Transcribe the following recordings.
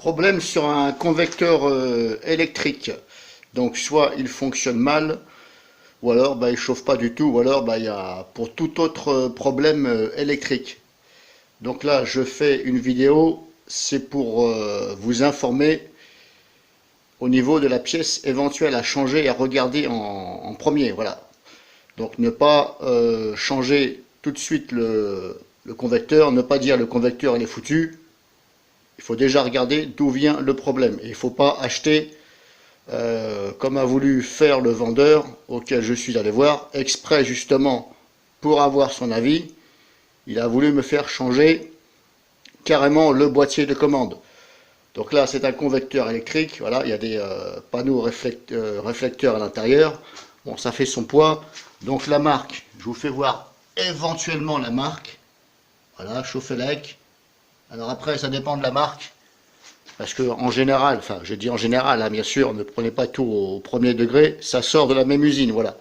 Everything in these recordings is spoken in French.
Problème sur un convecteur électrique. Donc soit il fonctionne mal, ou alors il chauffe pas du tout, ou alors il y a pour tout autre problème électrique. Donc là je fais une vidéo, c'est pour vous informer au niveau de la pièce éventuelle à changer et à regarder en premier. Voilà. Donc ne pas changer tout de suite le convecteur, ne pas dire le convecteur il est foutu. Il faut déjà regarder d'où vient le problème. Et il ne faut pas acheter, comme a voulu faire le vendeur, auquel je suis allé voir, exprès justement pour avoir son avis. Il a voulu me faire changer carrément le boîtier de commande. Donc là, c'est un convecteur électrique. Voilà, il y a des panneaux réflecteurs à l'intérieur. Bon, ça fait son poids. Donc la marque, je vous fais voir éventuellement la marque. Voilà, Chauffelec. Alors après, ça dépend de la marque. Parce que en général, enfin je dis en général, hein, bien sûr, ne prenez pas tout au premier degré, ça sort de la même usine, voilà.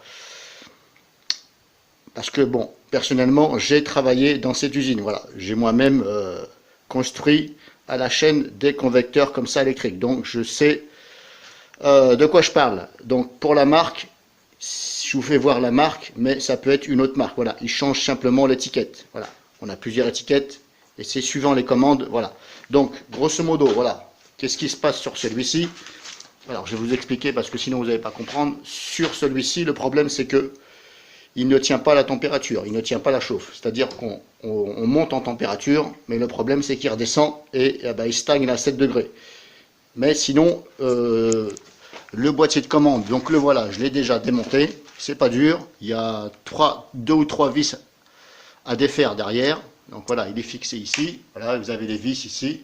Parce que bon, personnellement, j'ai travaillé dans cette usine, voilà. J'ai moi-même construit à la chaîne des convecteurs comme ça électriques. Donc je sais de quoi je parle. Donc pour la marque, je vous fais voir la marque, mais ça peut être une autre marque, voilà. Ils changent simplement l'étiquette, voilà. On a plusieurs étiquettes. Et c'est suivant les commandes, voilà. Donc, grosso modo, voilà. Qu'est-ce qui se passe sur celui-ci? Alors, je vais vous expliquer parce que sinon vous n'allez pas comprendre. Sur celui-ci, le problème c'est que il ne tient pas la température, il ne tient pas la chauffe. C'est-à-dire qu'on monte en température, mais le problème c'est qu'il redescend et il stagne à 7 degrés. Mais sinon, le boîtier de commande, donc le voilà, je l'ai déjà démonté. C'est pas dur. Il y a 2 ou 3 vis à défaire derrière. Donc voilà, il est fixé ici. Voilà, vous avez des vis ici.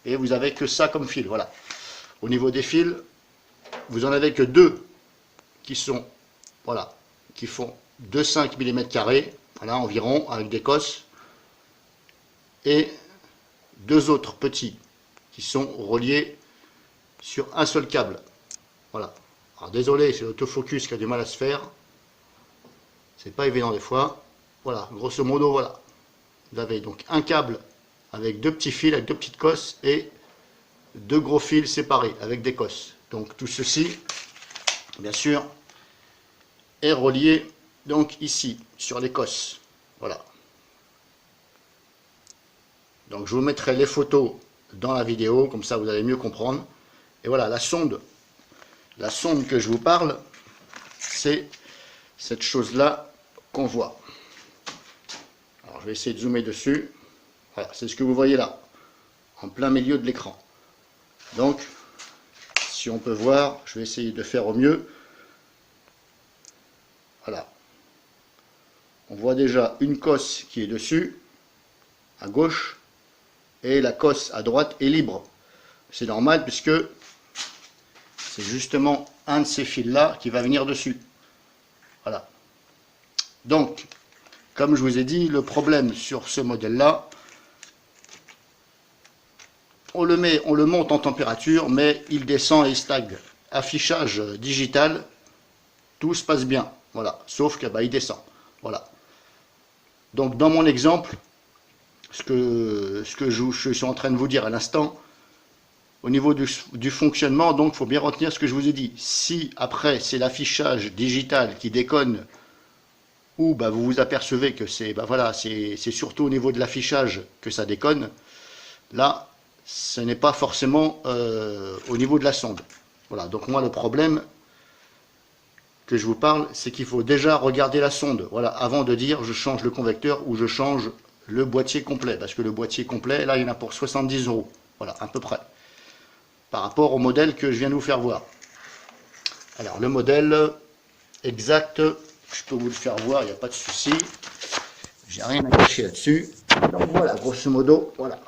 Et vous avez que ça comme fil. Voilà. Au niveau des fils, vous en avez que 2 qui sont, voilà, qui font 2,5 mm², voilà, environ, avec des cosses. Et 2 autres petits qui sont reliés sur un seul câble. Voilà. Alors désolé, c'est l'autofocus qui a du mal à se faire. C'est pas évident des fois. Voilà, grosso modo, voilà. Vous avez donc un câble avec 2 petits fils, avec 2 petites cosses et 2 gros fils séparés avec des cosses. Donc tout ceci, bien sûr, est relié donc ici, sur les cosses. Voilà. Donc je vous mettrai les photos dans la vidéo, comme ça vous allez mieux comprendre. Et voilà, la sonde que je vous parle, c'est cette chose-là qu'on voit. Alors je vais essayer de zoomer dessus. Voilà, c'est ce que vous voyez là, en plein milieu de l'écran. Donc, si on peut voir, je vais essayer de faire au mieux. Voilà. On voit déjà une cosse qui est dessus, à gauche, et la cosse à droite est libre. C'est normal puisque c'est justement un de ces fils-là qui va venir dessus. Voilà. Donc, comme je vous ai dit, le problème sur ce modèle-là, on le monte en température, mais il descend et il stagne. Affichage digital, tout se passe bien. Voilà, sauf que il descend. Voilà. Donc dans mon exemple, ce que je suis en train de vous dire à l'instant, au niveau du fonctionnement, donc il faut bien retenir ce que je vous ai dit. Si après c'est l'affichage digital qui déconne, ou vous vous apercevez que c'est voilà, c'est surtout au niveau de l'affichage que ça déconne, là ce n'est pas forcément au niveau de la sonde. Voilà, donc moi le problème que je vous parle, c'est qu'il faut déjà regarder la sonde, voilà, avant de dire je change le convecteur ou je change le boîtier complet, parce que le boîtier complet, là il y en a pour 70 €, voilà, à peu près, par rapport au modèle que je viens de vous faire voir. Alors le modèle exact, je peux vous le faire voir, il n'y a pas de souci, j'ai rien à cacher là-dessus. Donc voilà, grosso modo, voilà.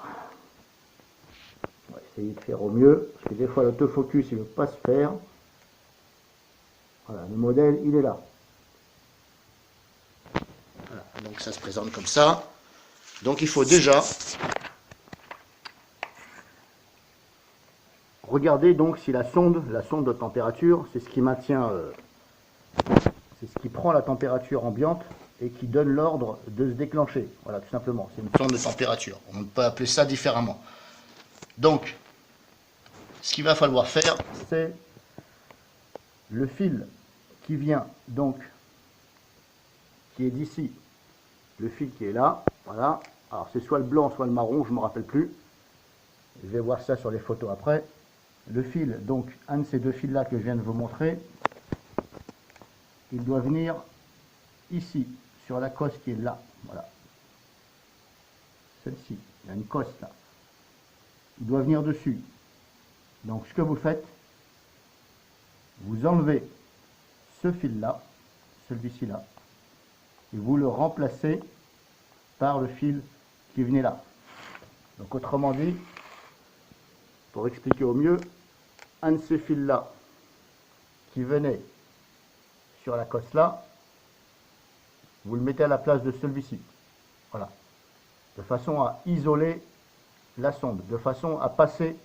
On va essayer de faire au mieux, parce que des fois l'autofocus il ne veut pas se faire. Voilà, le modèle il est là. Voilà, donc ça se présente comme ça. Donc il faut déjà regarder donc si la sonde de température, c'est ce qui maintient, c'est ce qui prend la température ambiante et qui donne l'ordre de se déclencher. Voilà, tout simplement, c'est une sonde de température. On peut appeler ça différemment. Donc, ce qu'il va falloir faire, c'est le fil qui vient donc, qui est d'ici, le fil qui est là, voilà. Alors c'est soit le blanc, soit le marron, je ne me rappelle plus. Je vais voir ça sur les photos après. Le fil, donc un de ces deux fils là que je viens de vous montrer, il doit venir ici, sur la cosse qui est là, voilà. Celle-ci, il y a une cosse là. Il doit venir dessus. Donc ce que vous faites, vous enlevez ce fil là, celui-ci là, et vous le remplacez par le fil qui venait là. Donc autrement dit, pour expliquer au mieux, un de ces fils là qui venait sur la cosse là, vous le mettez à la place de celui-ci, voilà, de façon à isoler la sonde, de façon à passer,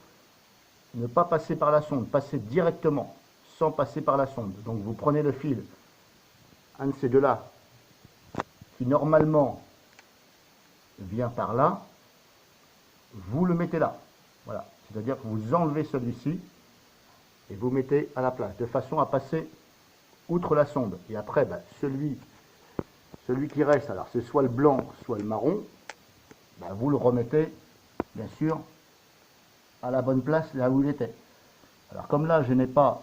ne pas passer par la sonde, passer directement, sans passer par la sonde. Donc vous prenez le fil, un de ces deux là, qui normalement vient par là, vous le mettez là, voilà, c'est-à-dire que vous enlevez celui-ci et vous mettez à la place, de façon à passer outre la sonde. Et après, celui qui reste, alors c'est soit le blanc, soit le marron, vous le remettez, bien sûr, à la bonne place, là où il était. Alors comme là, je n'ai pas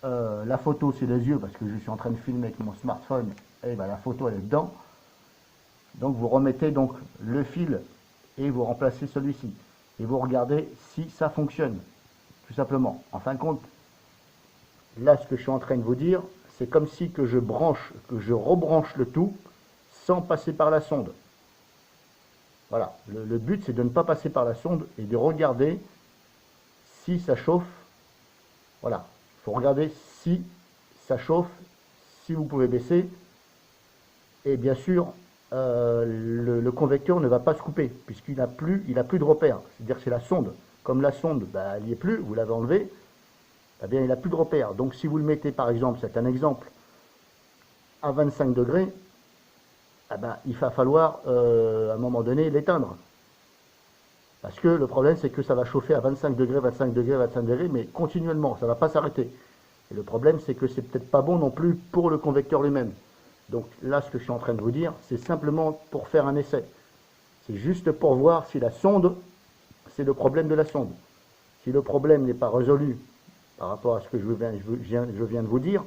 la photo sur les yeux, parce que je suis en train de filmer avec mon smartphone, et la photo elle est dedans. Donc vous remettez donc le fil et vous remplacez celui-ci. Et vous regardez si ça fonctionne, tout simplement. En fin de compte, là ce que je suis en train de vous dire, c'est comme si que je rebranche le tout sans passer par la sonde. Voilà, le but c'est de ne pas passer par la sonde et de regarder si ça chauffe. Voilà, il faut regarder si ça chauffe, si vous pouvez baisser. Et bien sûr, le convecteur ne va pas se couper puisqu'il n'a plus de repère. C'est-à-dire que c'est la sonde. Comme la sonde, elle n'y est plus, vous l'avez enlevée, eh bien il n'a plus de repère. Donc si vous le mettez par exemple, c'est un exemple, à 25 degrés, il va falloir à un moment donné l'éteindre. Parce que le problème c'est que ça va chauffer à 25 degrés, 25 degrés, 25 degrés, mais continuellement, ça ne va pas s'arrêter. Et le problème c'est que c'est peut-être pas bon non plus pour le convecteur lui-même. Donc là ce que je suis en train de vous dire, c'est simplement pour faire un essai. C'est juste pour voir si la sonde, c'est le problème de la sonde. Si le problème n'est pas résolu par rapport à ce que je viens de vous dire,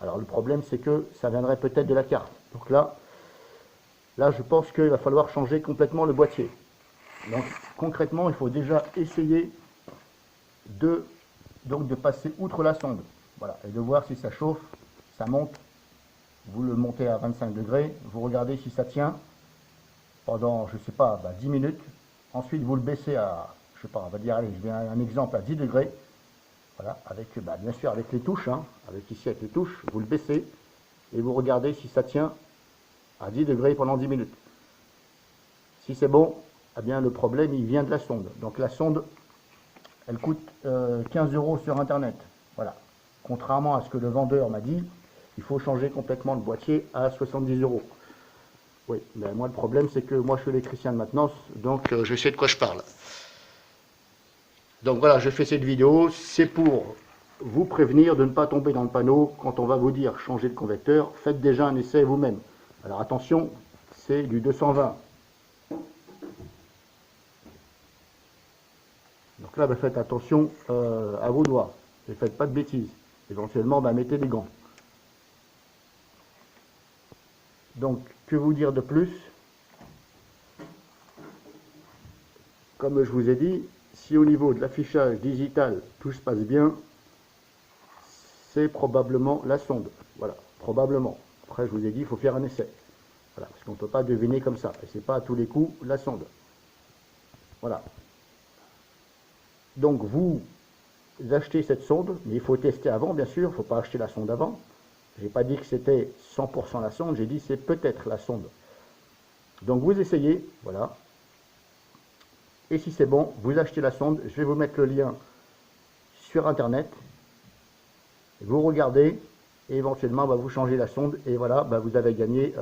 alors le problème c'est que ça viendrait peut-être de la carte. Donc là je pense qu'il va falloir changer complètement le boîtier. Donc concrètement, il faut déjà essayer de passer outre la sonde. Voilà, et de voir si ça chauffe, ça monte. Vous le montez à 25 degrés, vous regardez si ça tient pendant, je sais pas, 10 minutes. Ensuite, vous le baissez à, je sais pas, on va dire, allez, je vais un exemple à 10 degrés. Voilà, avec, bien sûr avec les touches, avec les touches, vous le baissez et vous regardez si ça tient à 10 degrés pendant 10 minutes. Si c'est bon, eh bien le problème il vient de la sonde. Donc la sonde, elle coûte 15 € sur internet. Voilà. Contrairement à ce que le vendeur m'a dit, il faut changer complètement le boîtier à 70 €. Oui, mais moi le problème c'est que moi je suis électricien de maintenance, donc je sais de quoi je parle. Donc voilà, je fais cette vidéo, c'est pour vous prévenir de ne pas tomber dans le panneau quand on va vous dire changer de convecteur. Faites déjà un essai vous-même. Alors attention, c'est du 220. Donc là, faites attention à vos doigts. Ne faites pas de bêtises. Éventuellement, mettez des gants. Donc, que vous dire de plus? Comme je vous ai dit, si au niveau de l'affichage digital, tout se passe bien, c'est probablement la sonde. Voilà, probablement. Après, je vous ai dit, il faut faire un essai. Voilà, parce qu'on ne peut pas deviner comme ça. Et c'est pas à tous les coups la sonde. Voilà. Donc vous achetez cette sonde, mais il faut tester avant, bien sûr. Il ne faut pas acheter la sonde avant. Je n'ai pas dit que c'était 100% la sonde, j'ai dit c'est peut-être la sonde. Donc vous essayez, voilà. Et si c'est bon, vous achetez la sonde. Je vais vous mettre le lien sur internet. Vous regardez et éventuellement vous changez la sonde et voilà, vous avez gagné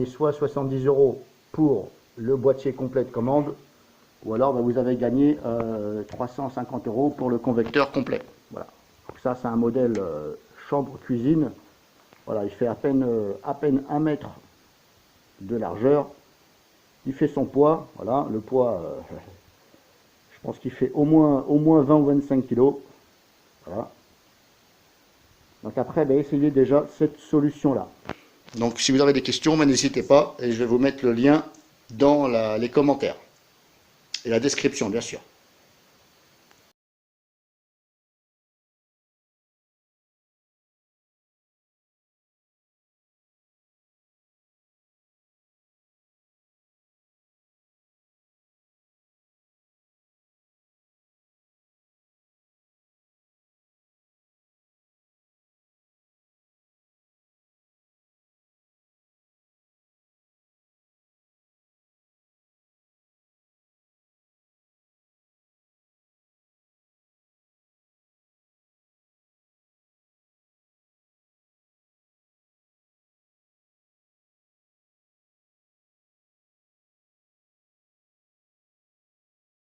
soit 70 € pour le boîtier complet de commande, ou alors vous avez gagné 350 € pour le convecteur complet. Voilà. Donc ça c'est un modèle chambre cuisine. Voilà, il fait à peine 1 mètre de largeur. Il fait son poids. Voilà, le poids, je pense qu'il fait au moins 20 ou 25 kg. Voilà. Donc après, essayez déjà cette solution-là. Donc si vous avez des questions, n'hésitez pas et je vais vous mettre le lien dans les commentaires et la description bien sûr.